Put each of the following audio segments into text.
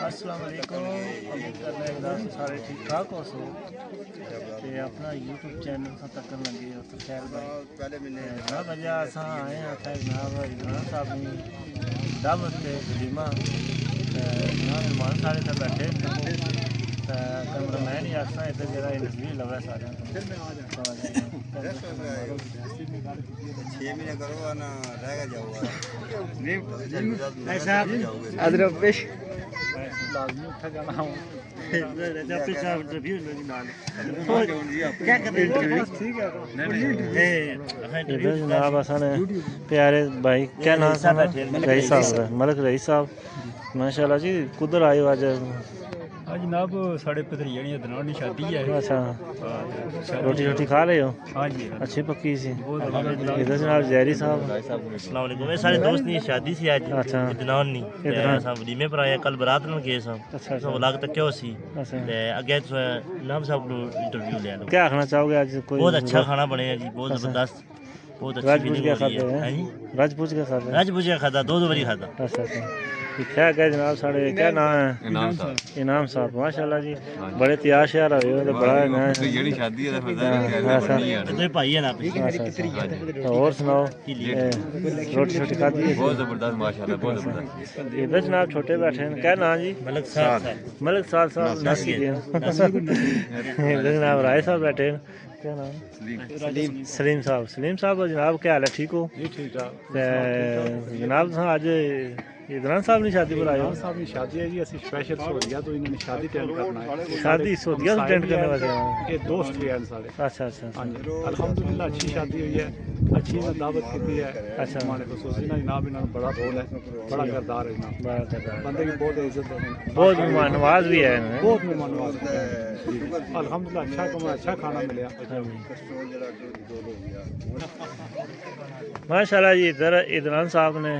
अस्सलाम वालेकुम। उम्मीद करना है कि सारे ठीक ठाक हो सो ते अपना यूट्यूब चैनल सा तकन लगे हो तो खैर भाई ना वजह असा आए हैं था जनाब इमरान साहब ने दावत ते वलीमा जनाब मेहमान सारे ते बैठे कैमरामैन ही आखना इधर जरा इंटरव्यू लगा सारे 6 महीने करो ना रहेगा जाऊंगा अदरक पेश लाजमी उठा जाना हूं जनाब असन प्यारे भाई क्या नाम रईस साहब मलिक रईस साहब माशाल्लाह जी कुधर आए हो आज जनाब साढ़े भतरीजे दी दनानी शादी है। अच्छा रोटी रोटी खा रहे हो? हाँ जी अच्छी पक्की सी इधर जनाब जैरी साहब अस्सलाम वालेकुम मेरे सारे दोस्त नी शादी सी आज अच्छा इदनान नी सब वलीमे पर आए कल बारात न गए सब अच्छा सब लाग तक क्यों सी अच्छा ते अगे नाम साहब को इंटरव्यू ले लो। क्या खाना चाहोगे आज कोई बहुत अच्छा खाना बने है जी बहुत जबरदस्त बहुत अच्छी राजपूत फीलिंग क्या हो रही खाते है। हैं हैं जी राजपूत क्या खाते हैं राजपूत का खाता दो बारी खाता। अच्छा अच्छा क्या क्या जनाब साढ़े क्या नाम है इनाम साहब माशाल्लाह जी बड़े तैयार शयार हुए हो तो बड़ा ना जेडी शादी है तो भाई है ना और सुनाओ रोटी छोटी खाती है बहुत जबरदस्त माशाल्लाह बहुत जबरदस्त। इधर जनाब छोटे बैठे हैं क्या नाम जी मलिक साहब मलिक साहब नासी के इधर जनाब राय साहब बैठे हैं क्या नाम सलीम साहब जनाब क्या हाल है ठीक हो ठीक ठाक जनाब आज इधर साहब ने शादी पर आए हो साहब की शादी है जी असि स्पेशल सोहदिया तो इन्होंने शादी अटेंड करना है शादी सऊदीया से अटेंड करने वाले हैं ये दोस्त भी हैं सारे। अच्छा अच्छा हाँ जी अल्हम्दुलिल्लाह अच्छी शादी हुई है अच्छी इन्होंने दावत की है। अच्छा हमारे खसूसी ना जनाब इन्होंने बड़ा रोल है बड़ा किरदार है जनाब बंदे की बहुत इज्जत है बहुत मेहमान नवाज भी है इन्हें। बहुत मेहमान नवाज है। अल्हम्दुलिल्लाह अच्छा कमा अच्छा खाना मिला। माशाल्लाह जी इधर इदरान साहब ने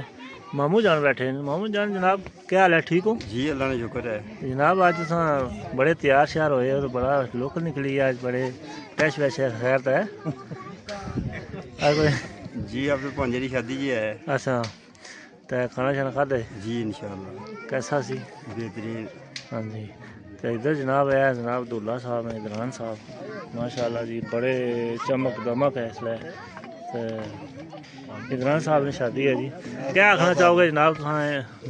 मामू जान बैठे हैं मामू जान जनाब क्या हाल है ठीक हो जी अल्लाह ने शुक्र है जनाब आज तुम बड़े तैयार श्यार होए और बड़ा लुक निकली आज बड़े टैश वैश खैर तो है जी अब तो भांजे की शादी जी है। अच्छा तो खाना शाना खाते जी इंशाल्लाह कैसा सी बेहतरीन। हाँ जी तो इधर जनाब है जनाब दुल्ला साहब हैं इदरान साहब माशाल्लाह जी बड़े चमक दमक है इसलिए इदरान साहब ने शादी है जी क्या आखना चाहोगे जनाब तुम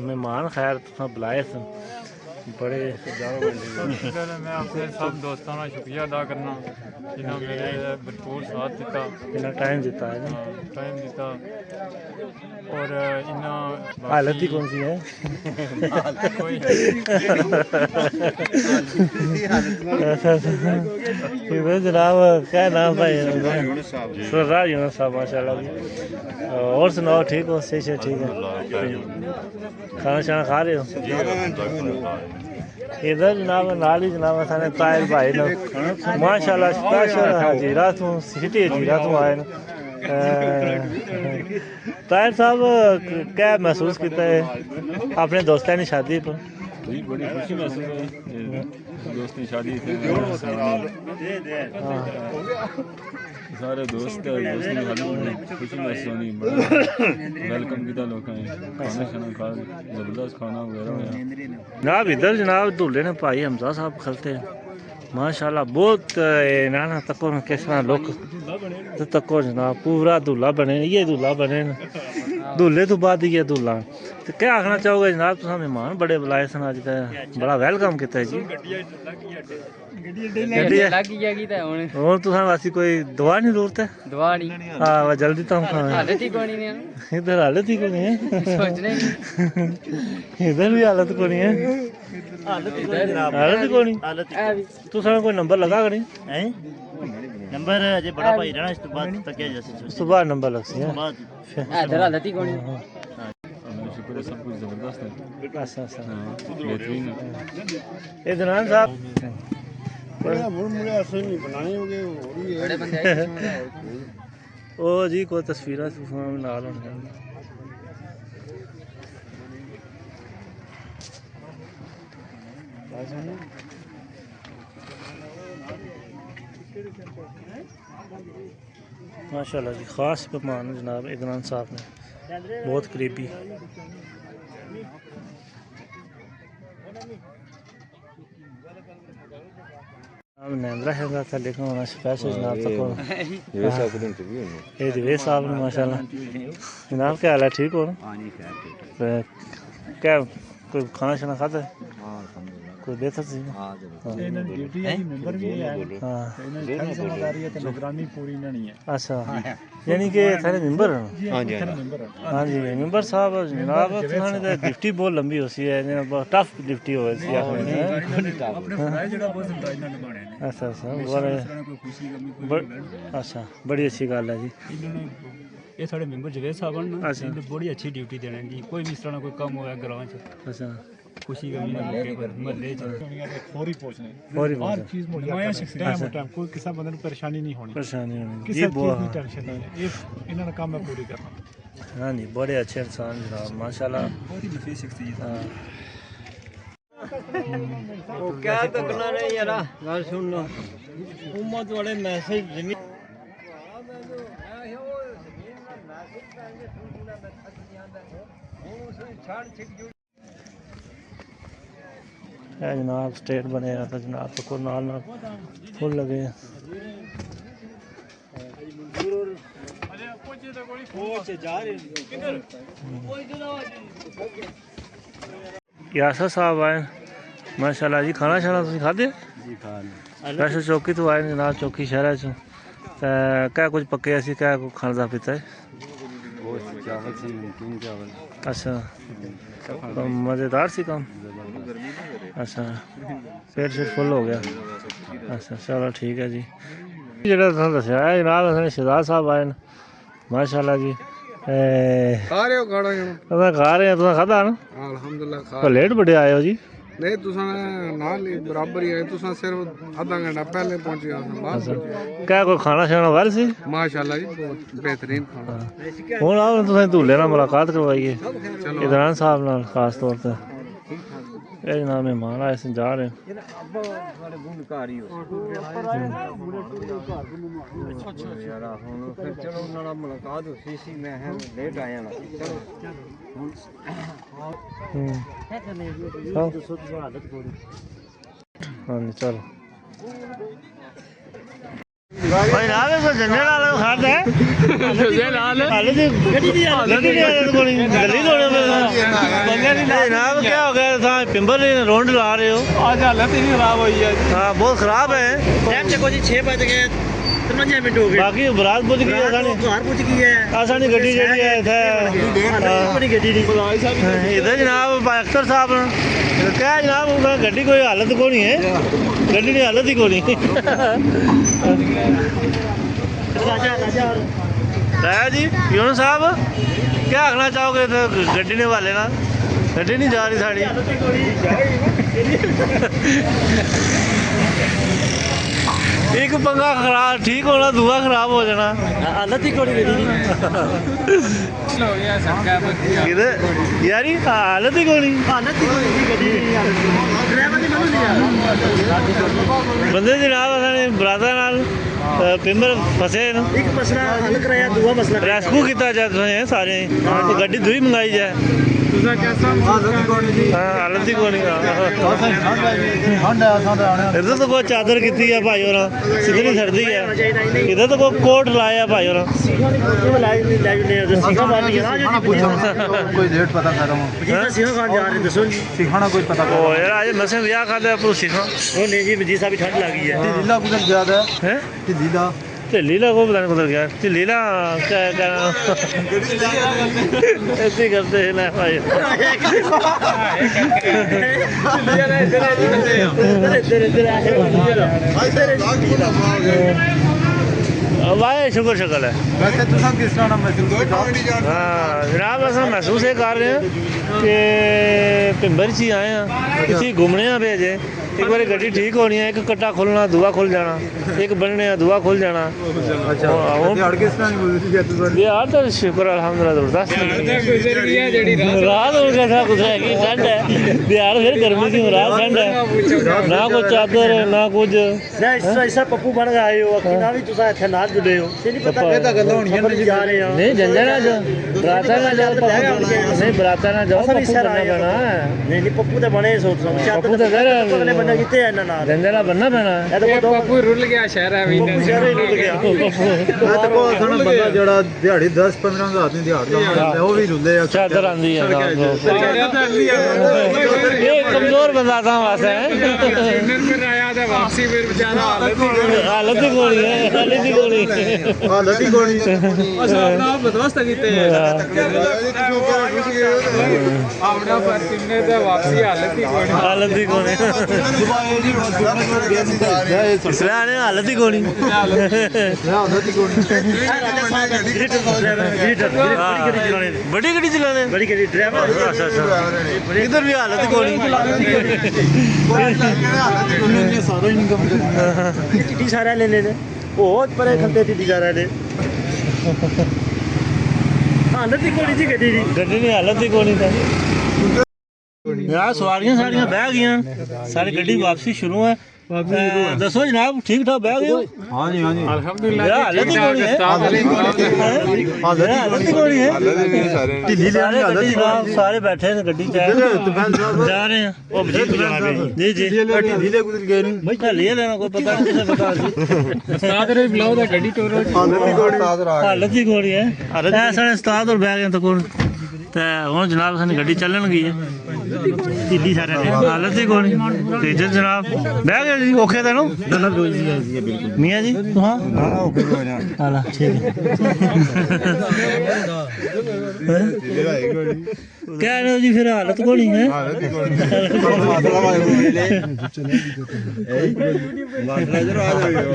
मेहमान खैर तुम बुलाए थे बड़े मैं अपने सब दोस्तों का शुक्रिया अदा करना जिन्होंने मेरे भरपूर साथ दिता इतना टाइम दिता है ना टाइम दिता और इन्ना हालत ही कौन सी है कोई इधर जनाब क्या नाम भाई सरदार यूनुस साहब माशाल्लाह जी और सुनाओ ठीक हो सही से ठीक है खाना शाना खा रहे हो इधर जनाब नाल ही जनाब असाने ताहिर भाई ने माशाल्लाह स्पेशल जीरा तू सिटी जीरा तू आए न ताहिर साहब क्या महसूस किया है अपने दोस्तों की शादी पर जी बड़ी खुशी महसूस हुई दोस्त की शादी थी सारे दोस्त दोस्त की शादी में खुशी महसूस होनी वेलकम किया लोगों ने खाना शाना खा जबरदस्त खाना वगैरह होया जनाब इधर जनाब दूल्हे ने भाई हमजा साहब खलते हैं माशाल्लाह बहुत नाना तको किस तरह लुक तो तको जनाब पूरा दूल्हा बने ये दूल्हा बने दूल्हे तो बाद ही दूल्हा तो क्या आखना चाहोगे जनाब तुम मेहमान बड़े बुलाए सन अज बड़ा वेलकम किया जी और तुसा वासी कोई दवा नहीं जरूरत है दवा नहीं हाँ जल्दी तुम हालत ही कोई नहीं है इधर हालत ही कोई है सोचने की इधर भी हालत कोई है हालत ही कोई नहीं तुसा कोई नंबर लगा करी हैं नंबर अजे बड़ा भाई रहना इस तो बाद तक जैसे सुबह नंबर लग सी है बाद इधर हालत ही कोई नहीं शुक्र है सब कुछ जबरदस्त है अच्छा अच्छा बेहतरीन है इदरान साहब बड़े बंदे आए ओ जी कोई तस्वीर नाल होनी माशाल्लाह जी ख़ास मेहमान जनाब इदरान साहब ने बहुत करीबी नैंद्रा है लिखा होना स्पेशल जनाब तक ये दिवेश साहब ने माशाल्लाह जनाब क्या हाल है ठीक हो ना क्या कोई खाना शाना खाता है कोई बेहतर सी अच्छा यानी कि थारे मेंबर हाँ जी मेंबर साहब जनाब थाने दी ड्यूटी बहुत लंबी होती है बहुत टफ ड्यूटी हो सी अच्छा अच्छा अच्छा बड़ी अच्छी गल है जी ਇਹ ਸਾਡੇ ਮੈਂਬਰ ਜਵੇਦ ਸਾਹਿਬ ਹਨ ਨਾ ਅੱਛਾ। ਇਹਨੇ ਬੜੀ ਅੱਛੀ ਡਿਊਟੀ ਦੇਣਾ ਜੀ ਕੋਈ ਵੀ ਇਸ ਤਰ੍ਹਾਂ ਦਾ ਕੋਈ ਕੰਮ ਹੋਇਆ ਗਰਾਂ 'ਚ अच्छा ਖੁਸ਼ੀ ਗਮੀ ਦੇ ਮੌਕੇ ਪਰ ਮਹੱਲੇ 'ਚ और ही बहुत ਚੀਜ਼ ਮੁਹੱਈਆ ਟਾਈਮ ਟਾਈਮ ਕੋਈ ਕਿਸੇ ਬੰਦੇ ਨੂੰ ਪਰੇਸ਼ਾਨੀ ਨਹੀਂ ਹੋਣੀ परेशानी होनी ਕਿਸੇ जी ਚੀਜ਼ ਦੀ बहुत ਟੈਨਸ਼ਨ ਨਹੀਂ ਇਹ ਇਹਨਾਂ ਦਾ ਕੰਮ ਹੈ ਪੂਰੀ ਕਰਨਾ हाँ जी बड़े अच्छे इंसान जनाब माशाल्लाह ਬਹੁਤ ਹੀ ਨਫੀਸ ਸ਼ਖਸੀਅਤ हाँ। क्या तकना नहीं यार गल सुन लो उम्मत वाले मैसेज है जनाब स्टेट बने तो जनाब तो कोई नाल नाल फुल लगे हैं। यासर साहब आए माशाल्लाह जी खाना शाना तुसीं खाधे जी खान वैसे चौकी तो आए जनाब चौकी शहर चो क्या कुछ पक्के सी क्या कुछ खाने का पीता है गोश्त चावल से नमकीन चावल अच्छा तो मज़ेदार सी काम अच्छा पेट शेट फुल हो गया अच्छा चलो ठीक है जी जेह्ड़ा तुसें दस्सेआ है जनाब असें शहजाद साहब आए न माशाल्लाह जी ਖਾ ਰਹੇ ਹੋ ਖਾਣਾ तुसें खा रहे हैं तुसें खादा ना ਅਲਹਮਦੁਲਿਲਾ ਖਾ तो लेट बड़े आए हो जी ਨਹੀਂ ਤੁਸੀਂ ਨਾਲ ਹੀ ਬਰਾਬਰ ਹੀ ਆਏ ਤੁਸੀਂ ਸਿਰਫ ਆਧਾ ਘੰਟਾ ਪਹਿਲੇ ਪਹੁੰਚੇ ਆ ਬਾਅਦ क्या कोई खाना शाना वाल सी ਮਾਸ਼ਾਅੱਲਾ ਜੀ ਬਹੁਤ ਬਿਹਤਰੀਨ ਖਾਣਾ हूँ आप तुसें धूले नाल मुलाकात करवाइए इदरान साहब नाल खास तौर पर ये जनाब मेहमान आए सन जा रहे हैं यार हुन फिर चलो उन्हां नाल मुलाकात होसी सी मैं लेट आया ना चलो हाँ जी चलो भाई नाल तो झंडे नाल खाद है झंडे नाल हाले दी गड्डी दी हालत कोनी गली थोड़े बंदे नहीं जनाब क्या हो गया था पिंबर रोड ला रहे हो आज हालत ही खराब हुई है हाँ बहुत खराब है टाइम देखो जी 6 बज गए 53 मिनट हो गए बाकी बरात पुज गई आसानी घर पहुंच गई है आसानी गड्डी जेडी है इधर अपनी गड्डी दी इधर जनाब अख्तर साहब क्या जनाब उनका गड्डी कोई हालत को नहीं है गड्डी की हालत ही को नहीं राजा राजा राजा जी यून साहब क्या आखना चाहोगे तो गड्डी ने वाले ना गड्डी नहीं जा रही साड़ी एक पंगा खराब ठीक होना दूसरा खराब हो जाना हालत ही कोड़ी गड्डी इधर यारी हालत ही कोनी हालत ही कोड़ी गड्डी ड्राइवर ने मनु लिया बंदे जनाब असाने बरादा नाल पिंबर फसे न एक मसला हल कराया दूसरा मसला रेस्क्यू किया जाए तुसें सारे तो गड्डी दूई मंगाई जाए ਤੁਸੀਂ कैसा हाँ हालत ही कोनी इधर तो कोई चादर की है भाई और सिद्धरी सर्दी है इधर तो कोई कोट लाया भाई और सीखा बात नहीं है कोई रेट पता कर रहा हूँ जी सीखा खान जा रहे दसो जी सिखाना कोई पता ओ यार आज मसे ब्याह खाते अपू सीखा वो नहीं जी जी साहब ठंड लगी है लीला कुछ ज्यादा हैं है लीला लीला को पता नहीं कुछ गया लीला क्या ऐसे ही करते हैं ना भाई वाह शुक्र शक्ल है वैसे तुम किस तरह महसूस करते हाँ जनाब अस महसूस ये कर रहे हैं कि पिंबर च ही आए हैं किसी घूमने पे अजे एक बार गड्डी ठीक होनी है एक कट्टा खुलना दूआ खुल जाना एक बनने दूआ खुल जाना किस तरह गुजरी यार तो शुक्र अल्हम्दुलिल्लाह रात हो गया था गुजरेगी ठंड है बिहार फिर गर्मी की रात ठंड है ना कोई चादर ना कुछ ना ऐसा पप्पू बन गए हो कि ना भी तुसा इथे नाल ਤੁਲੇ ਹੋ ਇਹ ਨਹੀਂ ਪਤਾ ਇਹ ਤਾਂ ਗੱਲਾਂ ਹੋਣੀਆਂ ਨੇ ਜਾ ਰਹੇ ਆ ਨਹੀਂ ਜੰਜਾ ਨਾ ਜਾਓ ਬਰਾਤਾ ਨਾ ਜਾਓ ਨਹੀਂ ਬਰਾਤਾ ਨਾ ਜਾਓ ਪੱਪੂ ਬੰਨਾ ਪੈਣਾ ਨਹੀਂ ਨਹੀਂ ਪੱਪੂ ਤਾਂ ਬਣੇ ਸੋਚ ਸਮਝ ਪੱਪੂ ਤਾਂ ਕਹਿ ਅਗਲੇ ਬੰਦਾ ਕਿੱਥੇ ਆ ਇਹਨਾਂ ਨਾਲ ਜੰਜਾ ਦਾ ਬੰਨਾ ਪੈਣਾ ਇਹ ਤਾਂ ਪਤਾ ਬਾਪੂ ਰੁੱਲ ਗਿਆ ਸ਼ਹਿਰ ਹੈ ਵੀ ਪੱਪੂ ਸ਼ਹਿਰ ਹੀ ਰੁੱਲ ਗਿਆ ਮੈਂ ਤਾਂ ਕੋਲ ਖਾਣਾ ਬੰਦਾ ਜਿਹੜਾ ਦਿਹਾੜੀ 10-15 ਹਜ਼ਾਰ ਦੀ ਦਿਹਾੜੀ ਲਾਉਂਦਾ ਉਹ ਵੀ ਰੁੱਲੇ ਆ ਚਾਦਰ ਆਂਦੀ ਹੈ ਇਹ ਕਮਜ਼ੋਰ ਬੰਦਾ ਤਾਂ ਵਾਸਤੇ ਹੈ ਫਿਰ ਆਇਆ ਤਾਂ ਵਾਪਸੀ ਫਿਰ ਵਿਚਾਰਾ ਹਾਲਤ ਹੀ ਗੋਲੀ ਹੈ ਹਾਲਤ ਹੀ ਗੋਲੀ ਆ ਲੱਤੀ ਕੋਣੀ ਆਪਣਾ ਬਦੋਸਤ ਕੀਤੇ ਆਪਣਾ ਪਰ ਕਿੰਨੇ ਤੇ ਵਾਪਸੀ ਹਾਲਤ ਹੀ ਕੋਈ ਹਾਲਤ ਹੀ ਗੋਲੀ ਇਸਲਾਨੇ ਹਾਲਤ ਹੀ ਗੋਲੀ ਬੜੀ ਗੱਡੀ ਚਲਾਣੇ ਬੜੀ ਗੱਡੀ ਡਰਾਈਵਰ ਅੱਛਾ ਅੱਛਾ ਇਧਰ ਵੀ ਹਾਲਤ ਹੀ ਗੋਲੀ ਟੀ ਸਾਰਾ ਲੈ ਲੈ ਬਹੁਤ ਪਰੇ ਖੰਦੇ ਟੀ ਸਾਰਾ ਲੈ ਹਾਲਤ ਹੀ ਕੋਲੀ ਜੀ ਗੱਡੀ ਦੀ ਗੱਡੀ ਦੀ ਹਾਲਤ ਹੀ ਗੋਲੀ ਤਾਂ ਯਾਰ ਸਵਾਰੀਆਂ ਸਾਰੀਆਂ ਬਹਿ ਗਈਆਂ ਸਾਰੀ ਗੱਡੀ ਵਾਪਸੀ ਸ਼ੁਰੂ ਹੈ ਦੱਸੋ ਜਨਾਬ ਠੀਕ ਠਾਕ ਬਹਿ ਗਏ ਹੋ ਹਾਂਜੀ ਹਾਂਜੀ ਅਲਹਮਦੁਲਿਲਾ ਹਾਲਤ ਹੀ ਗੋਲੀ ਹੈ ਹਾਲਤ ਹੀ ਗੋਲੀ ਹੈ ਢਿੱਲੀ ਸਾਰੇ ਗੱਡੀ ਜਨਾਬ ਸਾਰੇ ਬੈਠੇ ਨੇ ਗੱਡੀ ਚ ਜਾ ਰਹੇ ਆ ਉਹ ਮਜੀਦ ਜਾਣਾ ਪਈ ਜੀ ਜੀ ਢਿੱਲੀ ਦੇ ਗੁਜ਼ਰ ਗਏ ਨਹੀਂ ਢੱਲੀ ਲੈਣਾ ਕੋਈ ਪਤਾ ਨਹੀਂ ਕਿਸੇ ਪਤਾ ਸੀ ਉਸਤਾਦ ਨੇ ਬੁਲਾਓ ਦਾ ਗੱਡੀ ਟੋਰੋ ਹਾਲਤ ਹੀ ਗੋਲੀ ਹੈ ਐ ਸਾਰੇ ਉਸਤਾਦ ਹੋਰ ਬਹਿ ਗਏ ਤਾਂ ਕੋਲ ਤੇ ਹੁਣ ਜਨਾਬ ਸਾਡੀ ਗੱਡੀ ਚੱਲਣ ਗਈ ਹੈ ਦਿੱਲੀ ਸਾਰੇ ਹਾਲਤ ਹੀ ਗੋਲੀ ਤੇ ਜਨਾਬ ਬਹਿ ਗਏ ਜੀ ਔਖੇ ਤੈਨੂੰ ਮੀਆਂ ਜੀ ਤੂੰ ਹਾਂ ਓਕੇ ਹੋ ਜਾ ਹਾਲਾ ਠੀਕ ਹੈ ਕਹਿ ਰਹੇ ਹੋ ਜੀ ਫਿਰ ਹਾਲਤ ਗੋਲੀ ਹੈ ਮਾਸਲਾ ਵਾਲੇ ਮਾਸਲਾ ਜਰਾ ਆ ਜਾਓ